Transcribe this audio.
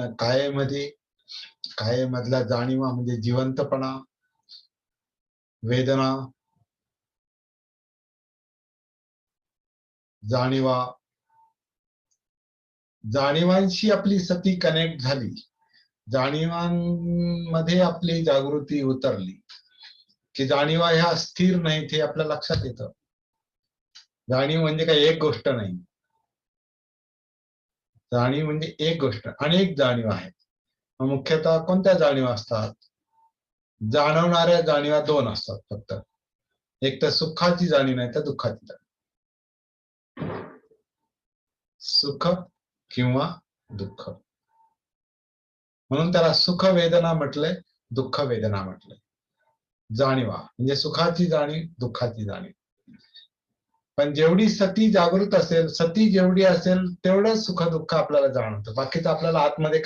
कायेमध्ये, कायेमधल्या जाणीवा म्हणजे जिवंतपणा, वेदना, जाणीवा, जाणीवांशी आपली सती कनेक्ट झाली, जाणीवांमध्ये आपली जागृती उतरली की जाणीवा ह्या स्थिर नाहीत हे आपल्या लक्षात येतं. जाणीव म्हणजे काही एक गोष्ट नाही, जाणीव म्हणजे एक गोष्ट, अनेक जाणीव आहेत. मुख्यतः कोणत्या जाणीवा असतात? जाणवणाऱ्या जाणीवा दोन असतात फक्त, एक तर सुखाची जाणीव नाही तर दुःखाची जाणीव. सुख किंवा दुःख, म्हणून त्याला सुख वेदना म्हटलंय, दुःख वेदना म्हटलंय. जाणीवा म्हणजे सुखाची जाणीव, दुःखाची जाणीव. पण जेवढी सती जागृत असेल, सती जेवढी असेल तेवढं सुख दुःख आपल्याला जाणवतं, बाकीचं आपल्याला आतमध्ये